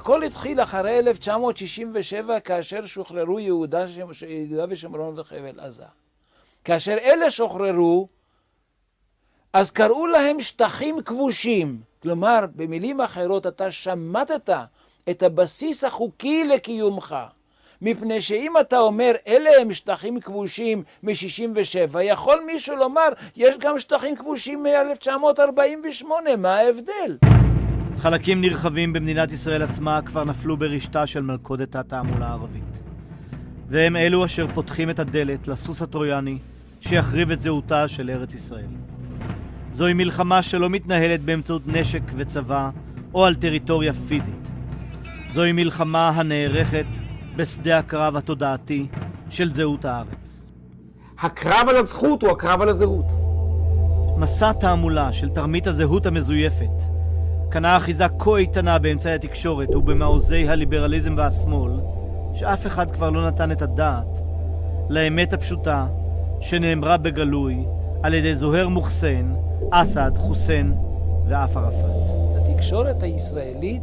הכל התחיל אחרי 1967, כאשר שוחררו יהודה ושומרון וחבל עזה. כאשר אלה שוחררו, אז קראו להם שטחים כבושים. כלומר, במילים אחרות, אתה שמטת את הבסיס החוקי לקיומך. מפני שאם אתה אומר, אלה הם שטחים כבושים מ-67, יכול מישהו לומר, יש גם שטחים כבושים מ-1948, מה ההבדל? חלקים נרחבים במדינת ישראל עצמה כבר נפלו ברשתה של מלכודת התעמולה הערבית. והם אלו אשר פותחים את הדלת לסוס הטרויאני שיחריב את זהותה של ארץ ישראל. זוהי מלחמה שלא מתנהלת באמצעות נשק וצבא או על טריטוריה פיזית. זוהי מלחמה הנערכת בשדה הקרב התודעתי של זהות הארץ. הקרב על הזכות הוא הקרב על הזהות. מסע תעמולה של תרמית הזהות המזויפת קנה אחיזה כה איתנה באמצעי התקשורת ובמעוזי הליברליזם והשמאל, שאף אחד כבר לא נתן את הדעת לאמת הפשוטה שנאמרה בגלוי על ידי זוהר מוחסן, אסד, חוסיין ואף ערפאת. התקשורת הישראלית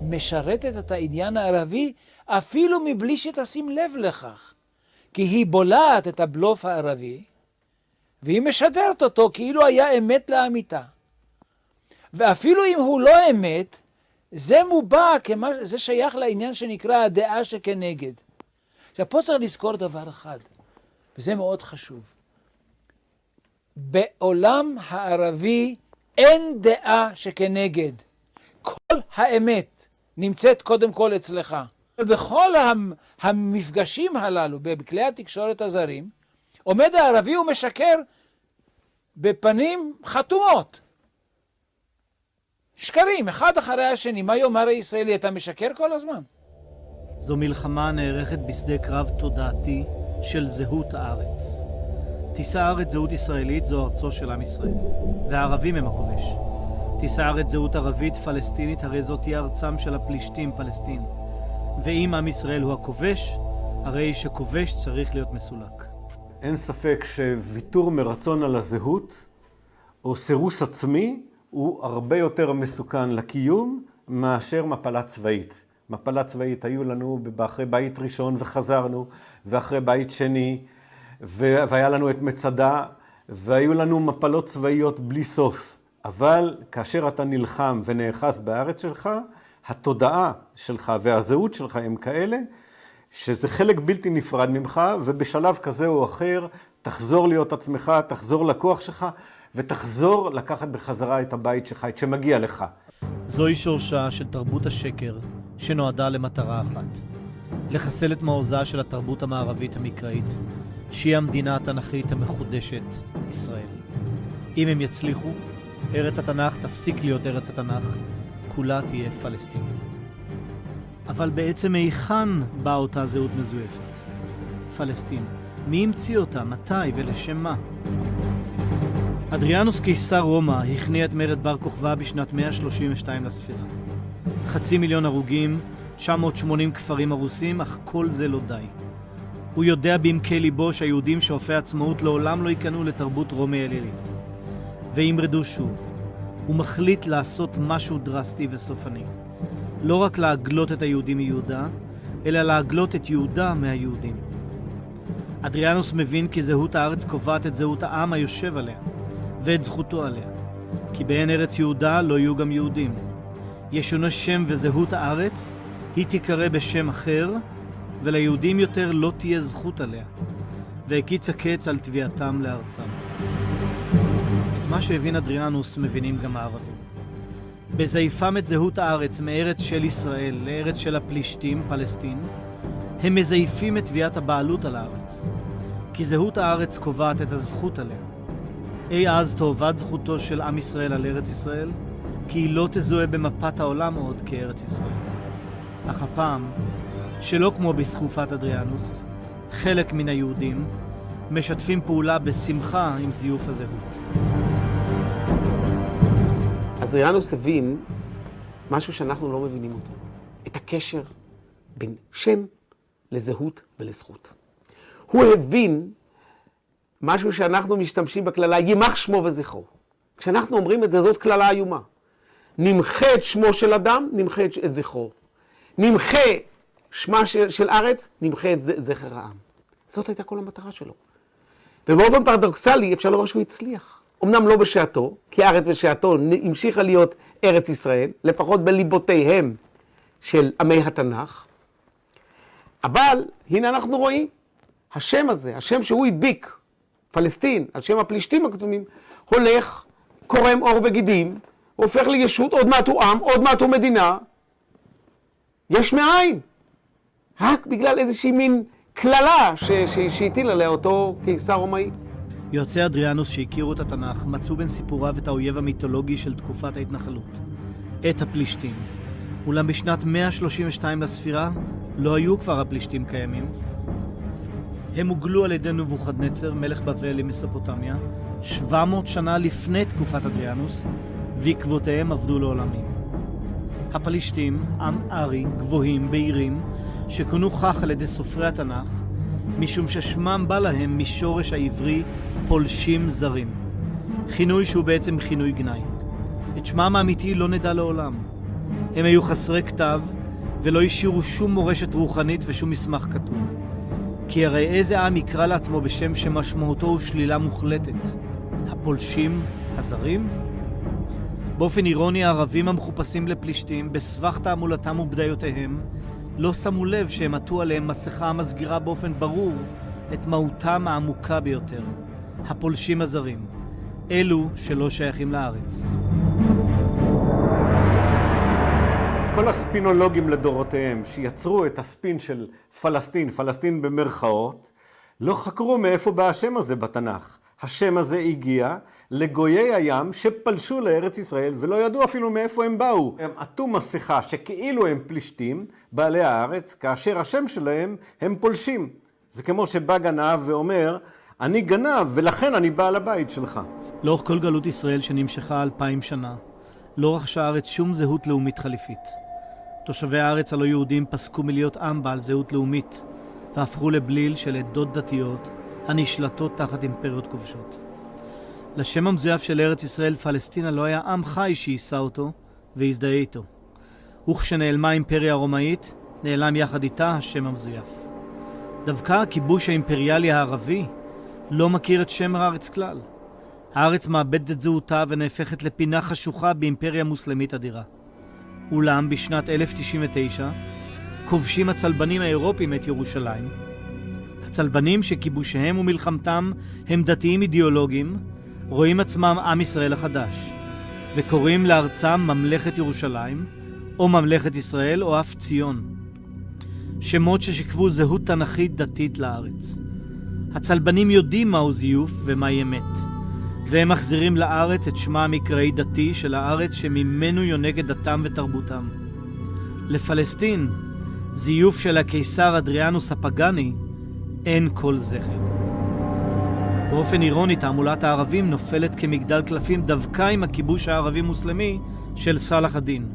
משרתת את העניין הערבי אפילו מבלי שתשים לב לכך, כי היא בולעת את הבלוף הערבי והיא משדרת אותו כאילו היה אמת לאמיתה. ואפילו אם הוא לא אמת, זה מובע, זה שייך לעניין שנקרא הדעה שכנגד. עכשיו פה צריך לזכור דבר אחד, וזה מאוד חשוב. בעולם הערבי אין דעה שכנגד. כל האמת נמצאת קודם כל אצלך. ובכל המפגשים הללו, בכלי התקשורת הזרים, עומד הערבי ומשקר בפנים חתומות. שקרים, אחד אחרי השני. מה יאמר הישראלי? אתה משקר כל הזמן? זו מלחמה נערכת בשדה קרב תודעתי של זהות הארץ. תישא הארץ זהות ישראלית זו ארצו של עם ישראל, והערבים הם הכובש. תישא הארץ זהות ערבית פלסטינית, הרי זאת תהיה ארצם של הפלישתים פלסטין. ואם עם ישראל הוא הכובש, הרי שכובש צריך להיות מסולק. אין ספק שוויתור מרצון על הזהות או סירוס עצמי הוא הרבה יותר מסוכן לקיום מאשר מפלה צבאית. מפלה צבאית היו לנו אחרי בית ראשון וחזרנו, ואחרי בית שני, והיה לנו את מצדה, והיו לנו מפלות צבאיות בלי סוף. אבל כאשר אתה נלחם ונאחז בארץ שלך, התודעה שלך והזהות שלך הם כאלה, שזה חלק בלתי נפרד ממך, ובשלב כזה או אחר תחזור להיות עצמך, תחזור לכוח שלך, ותחזור לקחת בחזרה את הבית שלך, את שמגיע לך. זוהי שורשה של תרבות השקר שנועדה למטרה אחת. לחסל את מעוזה של התרבות המערבית המקראית, שהיא המדינה התנ"כית המחודשת, ישראל. אם הם יצליחו, ארץ התנ"ך תפסיק להיות ארץ התנ"ך, כולה תהיה פלסטין. אבל בעצם היכן באה אותה זהות מזויפת? פלסטין. מי המציא אותה? מתי ולשם מה? אדריאנוס קיסר רומא הכניע את מרד בר כוכבא בשנת 132 לספירה. 500,000 הרוגים, 980 כפרים הרוסים, אך כל זה לא די. הוא יודע בעמקי ליבו שהיהודים שואפי עצמאות לעולם לא ייכנעו לתרבות רומי אלילית. וימרדו שוב. הוא מחליט לעשות משהו דרסטי וסופני. לא רק להגלות את היהודים מיהודה, אלא להגלות את יהודה מהיהודים. אדריאנוס מבין כי זהות הארץ קובעת את זהות העם היושב עליה, ואת זכותו עליה. כי בעין ארץ יהודה לא יהיו גם יהודים. ישונה שם וזהות הארץ, היא תיקרא בשם אחר, וליהודים יותר לא תהיה זכות עליה. והקיץ הקץ על תביעתם לארצם. את מה שהבין אדריאנוס מבינים גם הערבים. בזייפם את זהות הארץ מארץ של ישראל לארץ של הפלישתים, פלסטין, הם מזייפים את תביעת הבעלות על הארץ. כי זהות הארץ קובעת את הזכות עליה. אי אז תאבד זכותו של עם ישראל על ארץ ישראל, כי היא לא תזוהה במפת העולם עוד כארץ ישראל. אך הפעם, שלא כמו בתקופת אדריאנוס, חלק מן היהודים משתפים פעולה בשמחה עם זיוף הזהות. אדריאנוס הבין משהו שאנחנו לא מבינים אותו. את הקשר בין שם לזהות ולזכות. הוא הבין משהו שאנחנו משתמשים בכללה, יימח שמו וזכרו. כשאנחנו אומרים את זה, זאת כללה איומה. נמחה את שמו של אדם, נמחה את זכרו. נמחה שמה של ארץ, נמחה את זכר העם. זאת הייתה כל המטרה שלו. ובאופן פרדוקסלי אפשר לומר שהוא הצליח. אמנם לא בשעתו, כי הארץ בשעתו המשיכה להיות ארץ ישראל, לפחות בליבותיהם של עמי התנ"ך, אבל הנה אנחנו רואים, השם הזה, השם שהוא הדביק, פלסטין, על שם הפלישתים הקדומים, הולך, קורם עור וגידים, הופך לישות, עוד מעט הוא עם, עוד מעט הוא מדינה, יש מאין. רק בגלל איזושהי מין כללה שהטיל עליה אותו קיסר רומאי. יועצי אדריאנוס שהכירו את התנ"ך מצאו בין סיפוריו את האויב המיתולוגי של תקופת ההתנחלות, את הפלישתים. אולם בשנת 132 לספירה לא היו כבר הפלישתים קיימים. הם הוגלו על ידי נבוכדנצר, מלך בבל מסופוטמיה, 700 שנה לפני תקופת אדריאנוס, ועקבותיהם עבדו לעולמים. הפלישתים, עם ארי, גבוהים, בהירים, שכונו כך על ידי סופרי התנ"ך, משום ששמם בא להם משורש העברי פולשים זרים. כינוי שהוא בעצם כינוי גנאי. את שמם האמיתי לא נדע לעולם. הם היו חסרי כתב ולא השאירו שום מורשת רוחנית ושום מסמך כתוב. כי הרי איזה עם יקרא לעצמו בשם שמשמעותו הוא שלילה מוחלטת? הפולשים הזרים? באופן אירוני הערבים המחופשים לפלישתים בסבך תעמולתם ובדיותיהם לא שמו לב שהם עטו עליהם מסכה המסגירה באופן ברור את מהותם העמוקה ביותר, הפולשים הזרים, אלו שלא שייכים לארץ. כל הספינולוגים לדורותיהם שיצרו את הספין של פלסטין, פלסטין במרכאות, לא חקרו מאיפה בא השם הזה בתנ"ך. השם הזה הגיע לגויי הים שפלשו לארץ ישראל ולא ידעו אפילו מאיפה הם באו. הם עטו מסכה שכאילו הם פלישתים, בעלי הארץ, כאשר השם שלהם הם פולשים. זה כמו שבא גנב ואומר, אני גנב ולכן אני בעל הבית שלך. לאורך כל גלות ישראל שנמשכה 2000 שנה, לא רכשה הארץ שום זהות לאומית חליפית. תושבי הארץ הלא יהודים פסקו מלהיות עם בעל זהות לאומית, והפכו לבליל של עדות דתיות הנשלטות תחת אימפריות כובשות. לשם המזויף של ארץ ישראל פלסטינה לא היה עם חי שיישא אותו והזדהה איתו. וכשנעלמה האימפריה הרומאית, נעלם יחד איתה השם המזויף. דווקא הכיבוש האימפריאלי הערבי לא מכיר את שם הארץ כלל. הארץ מאבדת את זהותה ונהפכת לפינה חשוכה באימפריה מוסלמית אדירה. אולם בשנת 1099 כובשים הצלבנים האירופים את ירושלים. הצלבנים שכיבושיהם ומלחמתם הם דתיים אידיאולוגיים, רואים עצמם עם ישראל החדש, וקוראים לארצם ממלכת ירושלים, או ממלכת ישראל, או אף ציון. שמות ששיקפו זהות תנכית דתית לארץ. הצלבנים יודעים מהו זיוף ומהי אמת, והם מחזירים לארץ את שמה המקראי דתי של הארץ שממנו יונקת דתם ותרבותם. לפלסטין, זיוף של הקיסר אדריאנוס הפגני, אין כל זכר. באופן אירוני, תעמולת הערבים נופלת כמגדל קלפים דווקא עם הכיבוש הערבי-מוסלמי של סלאח א-דין.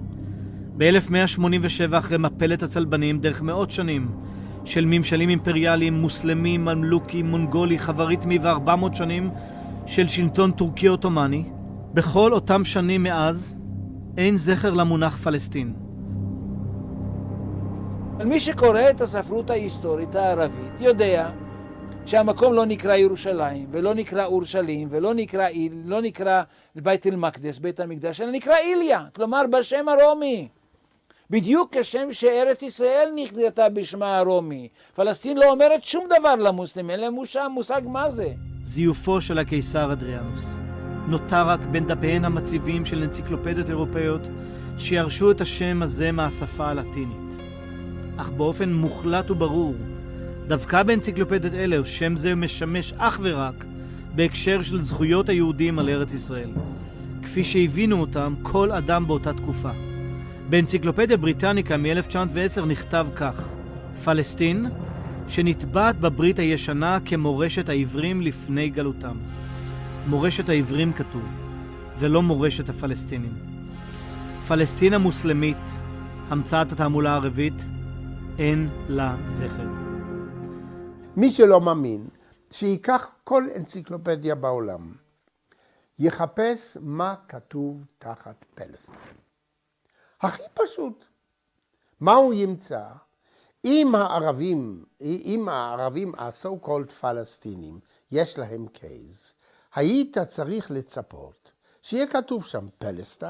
ב-1187 אחרי מפלת הצלבנים, דרך מאות שנים של ממשלים אימפריאליים, מוסלמים, ממלוכי, מונגולי, חבריתמי ו400 שנים של שלטון טורקי אוטומני, בכל אותם שנים מאז אין זכר למונח פלסטין. מי שקורא את הספרות ההיסטורית הערבית יודע שהמקום לא נקרא ירושלים, ולא נקרא אורשלים, ולא נקרא בית אל-מקדס, בית המקדש, אלא נקרא איליה, כלומר בשם הרומי. בדיוק כשם שארץ ישראל נכתבה בשמה הרומי. פלסטין לא אומרת שום דבר למוסלמים, אין להם מושג מה זה. זיופו של הקיסר אדריאנוס נותר רק בין דפיהן המציבים של אנציקלופדיות אירופאיות שירשו את השם הזה מהשפה הלטינית. אך באופן מוחלט וברור, דווקא באנציקלופדיות אלה שם זה משמש אך ורק בהקשר של זכויות היהודים על ארץ ישראל, כפי שהבינו אותם כל אדם באותה תקופה. באנציקלופדיה בריטניקה מ-1910 נכתב כך: פלסטין שנטבעת בברית הישנה כמורשת העברים לפני גלותם. מורשת העברים כתוב, ולא מורשת הפלסטינים. פלסטין המוסלמית, המצאת התעמולה הערבית, אין לה זכר. מי שלא מאמין, שיקח כל אנציקלופדיה בעולם, יחפש מה כתוב תחת פלסטין. הכי פשוט. מה הוא ימצא? אם הערבים, ה-so called פלסטינים, יש להם קייס, היית צריך לצפות שיהיה כתוב שם פלסטין,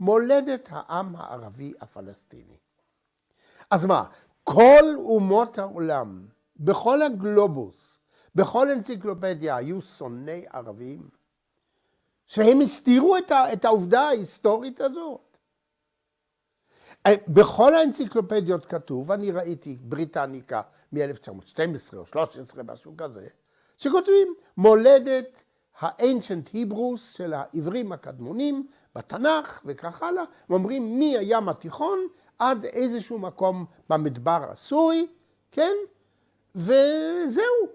מולדת העם הערבי הפלסטיני. אז מה? כל אומות העולם, בכל הגלובוס, בכל אנציקלופדיה, היו שונאי ערבים, שהם הסתירו את העובדה ההיסטורית הזאת. בכל האנציקלופדיות כתוב, אני ראיתי בריטניקה מ-1912 או 13, משהו כזה, שכותבים מולדת ה-ancient Hebrews של העברים הקדמונים בתנ"ך וכך הלאה, ואומרים מהים התיכון עד איזשהו מקום במדבר הסורי, כן? וזהו.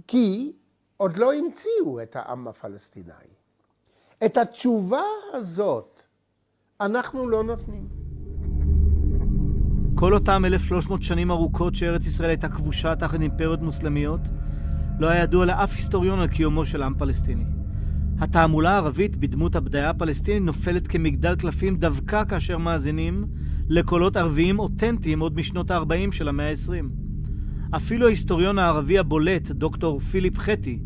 כי עוד לא המציאו את העם הפלסטיני. את התשובה הזאת אנחנו לא נותנים. כל אותם 1300 שנים ארוכות שארץ ישראל הייתה כבושה תחת אימפריות מוסלמיות, לא היה ידוע לאף היסטוריון על קיומו של עם פלסטיני. התעמולה הערבית בדמות הבדיה הפלסטינית נופלת כמגדל קלפים דווקא כאשר מאזינים לקולות ערביים אותנטיים עוד משנות ה-40 של המאה ה-20. אפילו ההיסטוריון הערבי הבולט, דוקטור פיליפ חטי,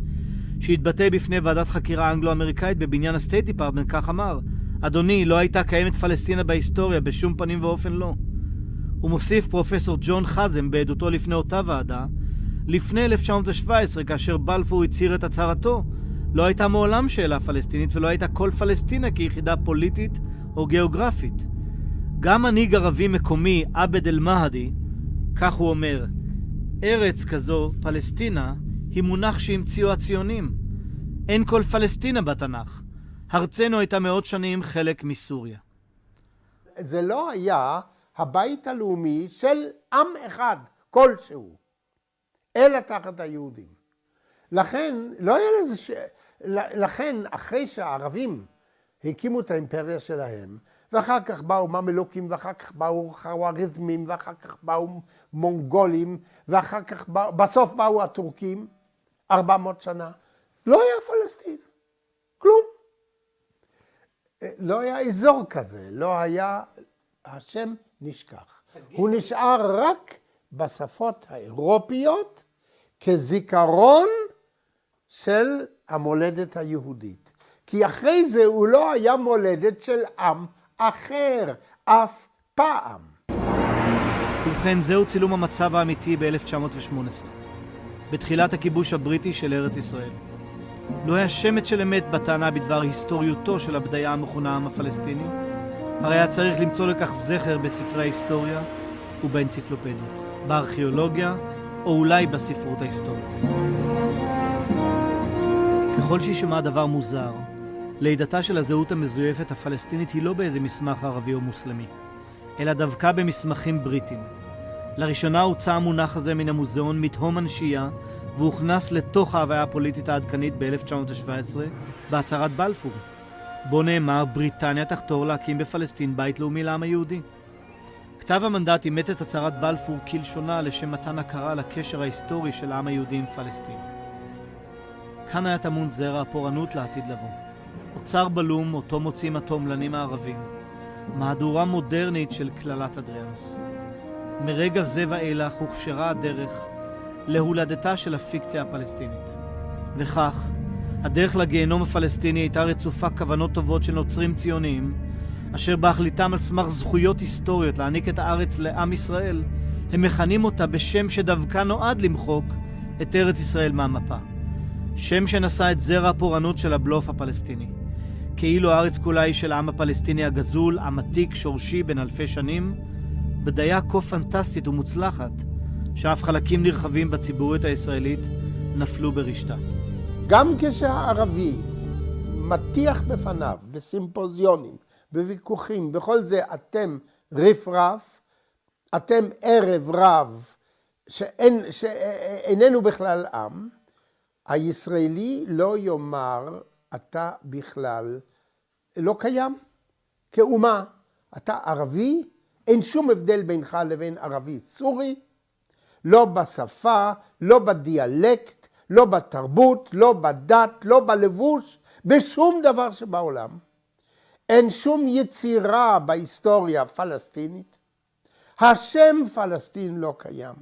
שהתבטא בפני ועדת חקירה אנגלו-אמריקאית בבניין הסטייט דיפרטמנט, כך אמר: אדוני, לא הייתה קיימת פלסטינה בהיסטוריה, בשום פנים ואופן לא. הוא מוסיף פרופסור ג'ון חזם בעדותו לפני אותה ועדה, לפני 1917, כאשר בלפור הצהיר את הצהרתו, לא הייתה מעולם שאלה פלסטינית ולא הייתה כל פלסטינה כיחידה פוליטית או גיאוגרפית. גם מנהיג ערבי מקומי, עבד אל-מהדי, כך הוא אומר: ארץ כזו, פלסטינה, היא מונח שהמציאו הציונים. אין כל פלסטינה בתנ"ך. ארצנו הייתה מאות שנים חלק מסוריה. זה לא היה הבית הלאומי של עם אחד, כלשהו, אלא תחת היהודים. לכן, לא היה לזה לכן, אחרי שהערבים הקימו את האימפריה שלהם, ואחר כך באו ממלוקים, ואחר כך באו חואריזמים, ואחר כך באו מונגולים, ואחר כך בסוף באו הטורקים, 400 שנה, לא היה פלסטין, כלום. לא היה אזור כזה, לא היה, השם נשכח. הוא נשאר רק בשפות האירופיות כזיכרון של המולדת היהודית. כי אחרי זה הוא לא היה מולדת של עם אחר, אף פעם. ובכן, זהו צילום המצב האמיתי ב-1918, בתחילת הכיבוש הבריטי של ארץ ישראל. לא היה שמץ של אמת בטענה בדבר היסטוריותו של הבדיה המכונה העם הפלסטיני, הרי היה צריך למצוא לכך זכר בספרי ההיסטוריה ובאנציקלופדיות, בארכיאולוגיה או אולי בספרות ההיסטורית. ככל שישמע דבר מוזר, לידתה של הזהות המזויפת הפלסטינית היא לא באיזה מסמך ערבי או מוסלמי, אלא דווקא במסמכים בריטים. לראשונה הוצא המונח הזה מן המוזיאון מתהום הנשייה, והוכנס לתוך ההוויה הפוליטית העדכנית ב-1917 בהצהרת בלפור, בו נאמר: בריטניה תחתור להקים בפלסטין בית לאומי לעם היהודי. כתב המנדט אימת את הצהרת בלפור כלשונה לשם מתן הכרה לקשר ההיסטורי של העם היהודי עם פלסטין. כאן היה טמון זרע הפורענות לעתיד לבוא. אוצר בלום אותו מוצאים התועמלנים הערבים, מהדורה מודרנית של כללת אדריאנוס. מרגע זה ואילך הוכשרה הדרך להולדתה של הפיקציה הפלסטינית. וכך, הדרך לגיהנום הפלסטיני הייתה רצופה כוונות טובות של נוצרים ציוניים, אשר בהחליטם על סמך זכויות היסטוריות להעניק את הארץ לעם ישראל, הם מכנים אותה בשם שדווקא נועד למחוק את ארץ ישראל מהמפה. שם שנשא את זרע הפורענות של הבלוף הפלסטיני. כאילו הארץ כולה היא של העם הפלסטיני הגזול, עם עתיק, שורשי, בן אלפי שנים, בדיה כה פנטסטית ומוצלחת, שאף חלקים נרחבים בציבוריות הישראלית נפלו ברשתה. גם כשהערבי מטיח בפניו, בסימפוזיונים, בוויכוחים, בכל זה אתם רפרף, אתם ערב רב, שאיננו בכלל עם, הישראלי לא יאמר אתה בכלל לא קיים כאומה. אתה ערבי, אין שום הבדל בינך לבין ערבי סורי, לא בשפה, לא בדיאלקט, לא בתרבות, לא בדת, לא בלבוש, בשום דבר שבעולם. אין שום יצירה בהיסטוריה פלסטינית. השם פלסטין לא קיים.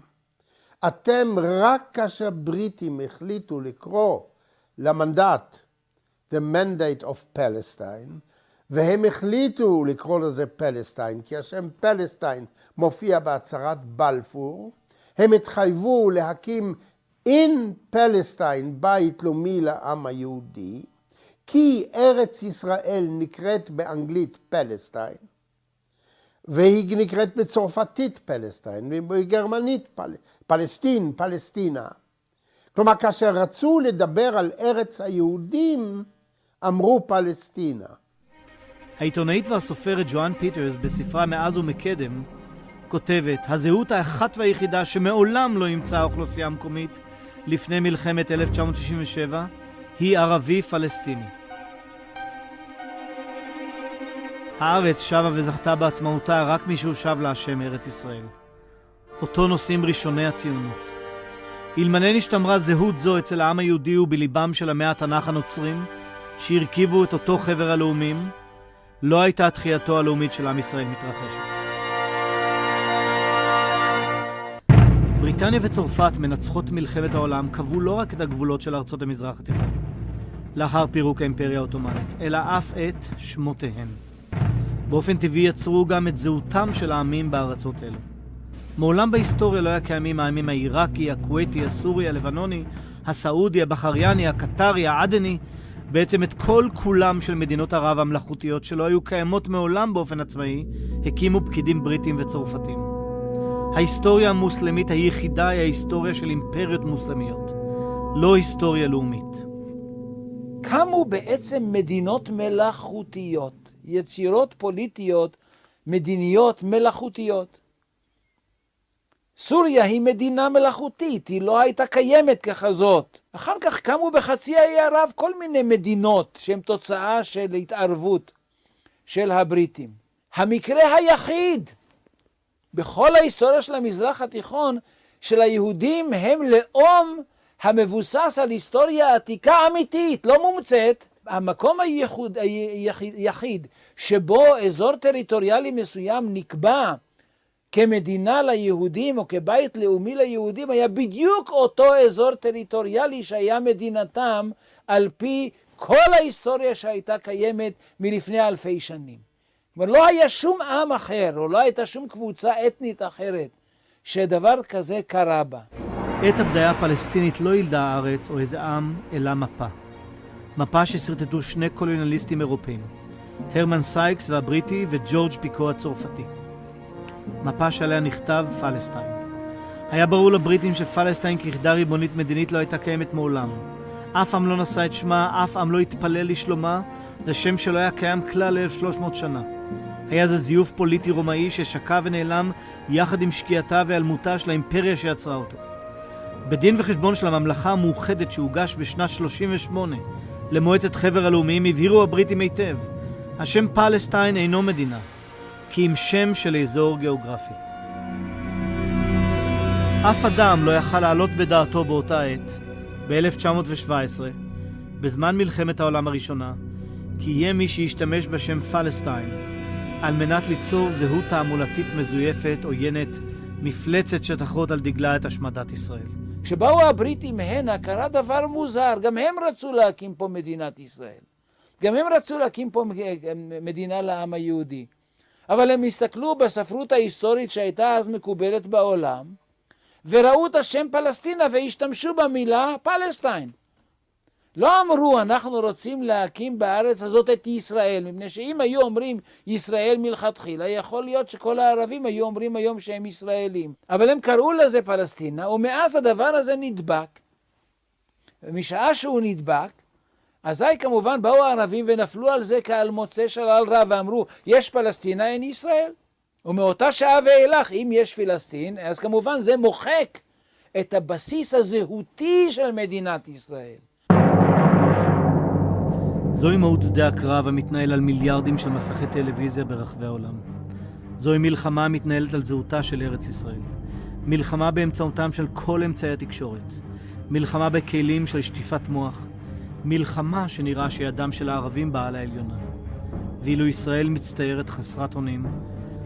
אתם רק כאשר בריטים החליטו לקרוא למנדט The Mandate of Palestine, והם החליטו לקרוא לזה פלסטיין, כי השם פלסטיין מופיע בהצהרת בלפור, הם התחייבו להקים in פלסטיין בית לאומי לעם היהודי, כי ארץ ישראל נקראת באנגלית פלסטיין, והיא נקראת בצרפתית פלסטיין, ובגרמנית פלסטין, פלסטינה. כלומר, כאשר רצו לדבר על ארץ היהודים, אמרו פלסטינה. העיתונאית והסופרת ג'ואן פיטרס בספרה מאז ומקדם כותבת, הזהות האחת והיחידה שמעולם לא ימצאה האוכלוסייה המקומית לפני מלחמת 1967 היא ערבי פלסטיני. הארץ שבה וזכתה בעצמאותה רק מי שהושב להשם ארץ ישראל. אותו נושאים ראשוני הציונות. אלמלא נשתמרה זהות זו אצל העם היהודי ובליבם של עמי התנ"ך הנוצרים, שהרכיבו את אותו חבר הלאומים, לא הייתה תחייתו הלאומית של עם ישראל מתרחשת. בריטניה וצרפת מנצחות מלחמת העולם קבעו לא רק את הגבולות של ארצות המזרח התיכון, לאחר פירוק האימפריה העות'מאנית, אלא אף את שמותיהן. באופן טבעי יצרו גם את זהותם של העמים בארצות אלו. מעולם בהיסטוריה לא היה קיימים העמים העיראקי, הכוויתי, הסורי, הלבנוני, הסעודי, הבחריאני, הקטרי, העדני, בעצם את כל כולם של מדינות ערב המלאכותיות שלא היו קיימות מעולם באופן עצמאי, הקימו פקידים בריטים וצרפתים. ההיסטוריה המוסלמית היחידה היא ההיסטוריה של אימפריות מוסלמיות, לא היסטוריה לאומית. קמו בעצם מדינות מלאכותיות, יצירות פוליטיות, מדיניות מלאכותיות. סוריה היא מדינה מלאכותית, היא לא הייתה קיימת ככזאת. אחר כך קמו בחצי האי ערב כל מיני מדינות שהן תוצאה של התערבות של הבריטים. המקרה היחיד בכל ההיסטוריה של המזרח התיכון של היהודים הם לאום המבוסס על היסטוריה עתיקה אמיתית, לא מומצאת. המקום היחיד שבו אזור טריטוריאלי מסוים נקבע כמדינה ליהודים או כבית לאומי ליהודים היה בדיוק אותו אזור טריטוריאלי שהיה מדינתם על פי כל ההיסטוריה שהייתה קיימת מלפני אלפי שנים. כלומר, לא היה שום עם אחר או לא הייתה שום קבוצה אתנית אחרת שדבר כזה קרה בה. את הבדיה הפלסטינית לא ילדה הארץ או איזה עם, אלא מפה. מפה שסרטטו שני קולוניאליסטים אירופאים, הרמן סייקס והבריטי וג'ורג' פיקו הצרפתי. מפה שעליה נכתב פלסטיין. היה ברור לבריטים שפלסטיין כיחידה ריבונית מדינית לא הייתה קיימת מעולם. אף עם לא נשא את שמה, אף עם לא התפלל לשלומה, זה שם שלא היה קיים כלל 1300 שנה. היה זה זיוף פוליטי רומאי ששקע ונעלם יחד עם שקיעתה והיעלמותה של האימפריה שיצרה אותו. בדין וחשבון של הממלכה המאוחדת שהוגש בשנת 38 למועצת חבר הלאומיים הבהירו הבריטים היטב, השם פלסטיין אינו מדינה, כי אם שם של אזור גיאוגרפי. אף אדם לא יכל לעלות בדעתו באותה עת, ב-1917, בזמן מלחמת העולם הראשונה, כי יהיה מי שישתמש בשם פלסטיין, על מנת ליצור זהות תעמולתית מזויפת, עוינת, מפלצת שתחרות על דגלה את השמדת ישראל. כשבאו הבריטים הנה, קרה דבר מוזר, גם הם רצו להקים פה מדינת ישראל. גם הם רצו להקים פה מדינה לעם היהודי. אבל הם הסתכלו בספרות ההיסטורית שהייתה אז מקובלת בעולם, וראו את השם פלסטינה והשתמשו במילה פלסטיין. לא אמרו, אנחנו רוצים להקים בארץ הזאת את ישראל, מפני שאם היו אומרים ישראל מלכתחילה, יכול להיות שכל הערבים היו אומרים היום שהם ישראלים. אבל הם קראו לזה פלסטינה, ומאז הדבר הזה נדבק. ומשעה שהוא נדבק, אזי כמובן באו הערבים ונפלו על זה כעל מוצא שלל רע, ואמרו, יש פלסטינה, אין ישראל. ומאותה שעה ואילך, אם יש פלסטין, אז כמובן זה מוחק את הבסיס הזהותי של מדינת ישראל. זוהי מהות שדה הקרב המתנהל על מיליארדים של מסכי טלוויזיה ברחבי העולם. זוהי מלחמה המתנהלת על זהותה של ארץ ישראל. מלחמה באמצעותם של כל אמצעי התקשורת. מלחמה בכלים של שטיפת מוח. מלחמה שנראה שידם של הערבים בעל העליונה. ואילו ישראל מצטיירת חסרת אונים,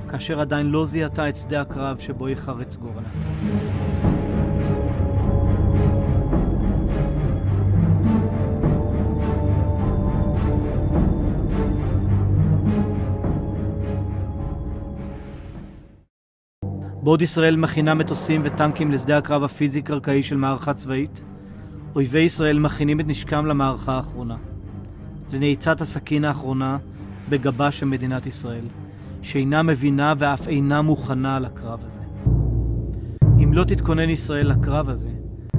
כאשר עדיין לא זיהתה את שדה הקרב שבו יחרץ גורלה. בעוד ישראל מכינה מטוסים וטנקים לשדה הקרב הפיזי-קרקעי של מערכה צבאית, אויבי ישראל מכינים את נשקם למערכה האחרונה, לנעיצת הסכין האחרונה בגבה של מדינת ישראל, שאינה מבינה ואף אינה מוכנה לקרב הזה. אם לא תתכונן ישראל לקרב הזה,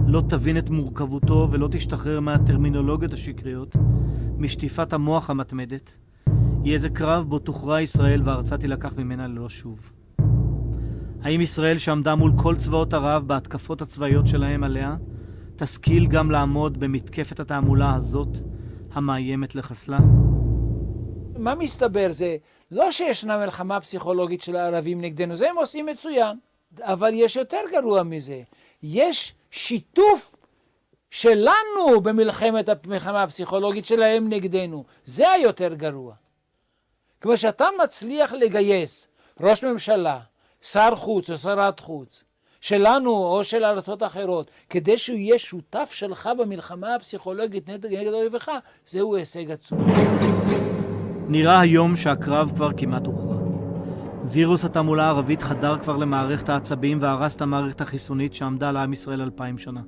לא תבין את מורכבותו ולא תשתחרר מהטרמינולוגיות השקריות, משטיפת המוח המתמדת, יהיה זה קרב בו תוכרע ישראל והארצה תילקח ממנה ללא שוב. האם ישראל שעמדה מול כל צבאות ערב בהתקפות הצבאיות שלהם עליה, תשכיל גם לעמוד במתקפת התעמולה הזאת המאיימת לחסלה? מה מסתבר זה לא שישנה מלחמה פסיכולוגית של הערבים נגדנו, זה הם עושים מצוין, אבל יש יותר גרוע מזה. יש שיתוף שלנו במלחמת המלחמה הפסיכולוגית שלהם נגדנו, זה היותר גרוע. כמו שאתה מצליח לגייס ראש ממשלה, שר חוץ או שרת חוץ, שלנו או של ארצות אחרות, כדי שהוא יהיה שותף שלך במלחמה הפסיכולוגית נגד אויבך, זהו הישג עצום. נראה היום שהקרב כבר כמעט הוכרע. וירוס התעמולה הערבית חדר כבר למערכת העצבים והרס את המערכת החיסונית שעמדה לעם ישראל 2000 שנה.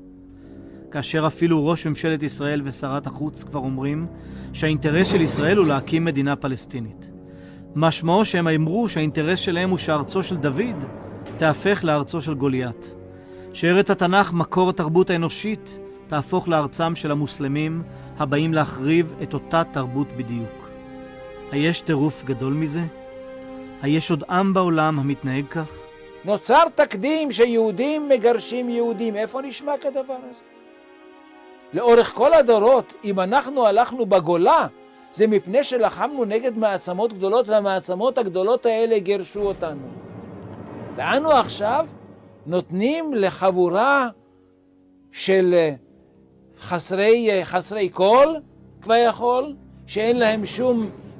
כאשר אפילו ראש ממשלת ישראל ושרת החוץ כבר אומרים שהאינטרס של ישראל הוא להקים מדינה פלסטינית. משמעו שהם אמרו שהאינטרס שלהם הוא שארצו של דוד תהפך לארצו של גוליית. שארץ התנ"ך, מקור התרבות האנושית, תהפוך לארצם של המוסלמים הבאים להחריב את אותה תרבות בדיוק. היש טירוף גדול מזה? היש עוד עם בעולם המתנהג כך? נוצר תקדים שיהודים מגרשים יהודים. איפה נשמע כדבר הזה? לאורך כל הדורות, אם אנחנו הלכנו בגולה, זה מפני שלחמנו נגד מעצמות גדולות, והמעצמות הגדולות האלה גירשו אותנו. ואנו עכשיו נותנים לחבורה של חסרי קול, כבר יכול, שאין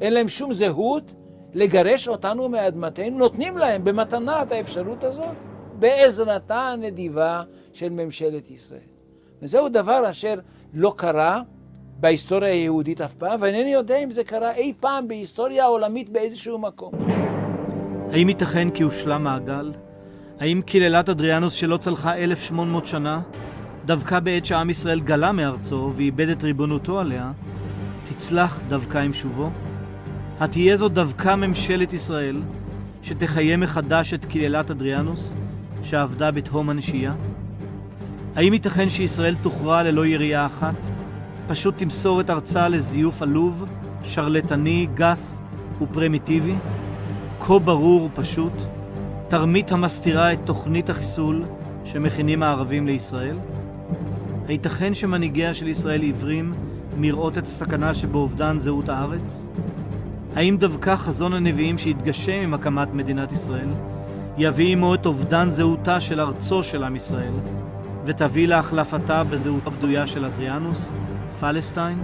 להם שום זהות, לגרש אותנו מאדמתנו, נותנים להם במתנה את האפשרות הזאת, בעזרתה הנדיבה של ממשלת ישראל. וזהו דבר אשר לא קרה בהיסטוריה היהודית אף פעם, ואינני יודע אם זה קרה אי פעם בהיסטוריה העולמית באיזשהו מקום. האם ייתכן כי הושלם מעגל? האם קללת אדריאנוס שלא צלחה 1800 שנה, דווקא בעת שעם ישראל גלה מארצו ואיבד את ריבונותו עליה, תצלח דווקא עם שובו? התהיה זו דווקא ממשלת ישראל שתחיים מחדש את קללת אדריאנוס שעבדה בתהום הנשייה? האם ייתכן שישראל תוכרע ללא ירייה אחת? פשוט תמסור את ארצה לזיוף עלוב, שרלטני, גס ופרימיטיבי? כה ברור ופשוט, תרמית המסתירה את תוכנית החיסול שמכינים הערבים לישראל? הייתכן שמנהיגיה של ישראל עיוורים מראות את הסכנה שבאובדן זהות הארץ? האם דווקא חזון הנביאים שהתגשם עם הקמת מדינת ישראל יביא עמו את אובדן זהותה של ארצו של עם ישראל ותביא להחלפתה בזהות הבדויה של אדריאנוס, פלסטיין?